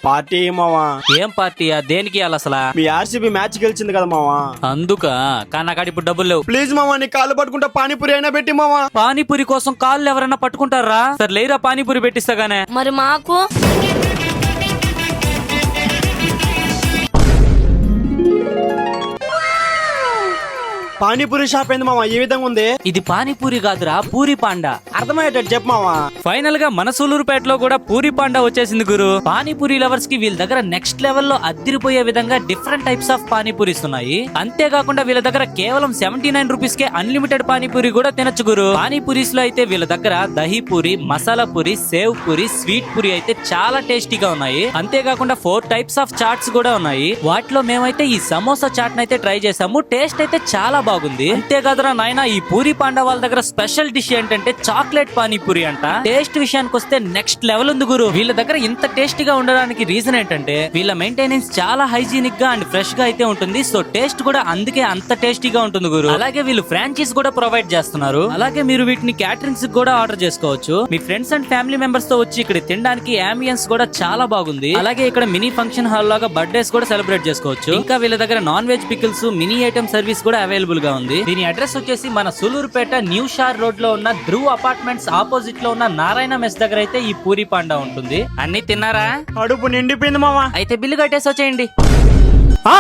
Party మావా. ఏం పార్టీయా? దేనికి అసలు? మీ ఆర్సీబీ మ్యాచ్ గెలిచింది కదా మావా. అందుక కానీ నాకాడ ఇప్పుడు డబ్బులు లేవు. ప్లీజ్ మావా, నీ కాళ్ళు పట్టుకుంటా పానీపూరి అయినా పెట్టి మావా. పానీపూరి కోసం కాళ్ళు ఎవరైనా పట్టుకుంటారా? సరే లేరా, పానీపూరి పెట్టిస్తాగానే. మరి మాకు పానీపూరి షాప్ ఏంది మావా ఈ విధంగా ఉంది? ఇది పానీపూరి కాదురా, పూరి పాండా. అర్థమయ్యేటట్టు చెప్పు మావా. ఫైనల్ గా మన సూలూరుపేటలో కూడా పూరి పాండా వచ్చేసింది గురు. పానీపూరి లవర్స్ కి వీళ్ళ దగ్గర నెక్స్ట్ లెవెల్ లో అద్దిరిపోయే విధంగా డిఫరెంట్ టైప్స్ ఆఫ్ పానీపూరీస్ ఉన్నాయి. అంతేకాకుండా వీళ్ళ దగ్గర కేవలం 79 రూపీస్ కే అన్లిమిటెడ్ పానీపూరి కూడా తినచ్చు గురు. పానీపూరీస్ లో అయితే వీళ్ళ దగ్గర దహీ పూరి, మసాలా పూరి, సేవ్ పూరి, స్వీట్ పూరి అయితే చాలా టేస్టీగా ఉన్నాయి. అంతేకాకుండా 4 టైప్స్ ఆఫ్ చాట్స్ కూడా ఉన్నాయి. వాటిలో మేమైతే ఈ సమోసా చాట్ అయితే ట్రై చేసాము. టేస్ట్ అయితే చాలా బాగుంది. అంతేకాదురా నాయన, ఈ పూరి పాండా వాళ్ళ దగ్గర స్పెషల్ డిష్ ఏంటంటే చాక్లెట్ పానీపూరి అంట. టేస్ట్ విషయానికి వస్తే నెక్స్ట్ లెవెల్ ఉంది గురు. వీళ్ళ దగ్గర ఇంత టేస్టీగా ఉండడానికి రీజన్ ఏంటంటే వీళ్ళ మెయింటెనెన్స్ చాలా హైజీనిక్ గా అండ్ ఫ్రెష్ గా అయితే ఉంటుంది. సో టేస్ట్ కూడా అందుకే అంత టేస్టీగా ఉంటుంది గురు. అలాగే వీళ్ళు ఫ్రాంచైజ్ కూడా ప్రొవైడ్ చేస్తున్నారు. అలాగే మీరు వీటిని క్యాటరింగ్స్ కూడా ఆర్డర్ చేసుకోవచ్చు. మీ ఫ్రెండ్స్ అండ్ ఫ్యామిలీ మెంబర్స్ తో వచ్చి ఇక్కడ తినడానికి అంబియన్స్ కూడా చాలా బాగుంది. అలాగే ఇక్కడ మినీ ఫంక్షన్ హాల్ లాగా బర్త్డేస్ కూడా సెలబ్రేట్ చేసుకోవచ్చు. ఇంకా వీళ్ళ దగ్గర non veg pickles, mini item service కూడా అవైలబుల్ గా ఉంది. దీని అడ్రస్ వచ్చేసి మన సూలూరుపేట న్యూ షార్ రోడ్ లో ఉన్న ధ్రువ్ అపార్ట్మెంట్స్ ఆపోజిట్ లో ఉన్న నారాయణ మెస్ దగ్గర అయితే ఈ పూరి పాండా ఉంటుంది. అన్ని తిన్నారా? అడుపు నిండిపోయింది మావా. అయితే బిల్లు కట్టేసి వచ్చేయండి. ఆ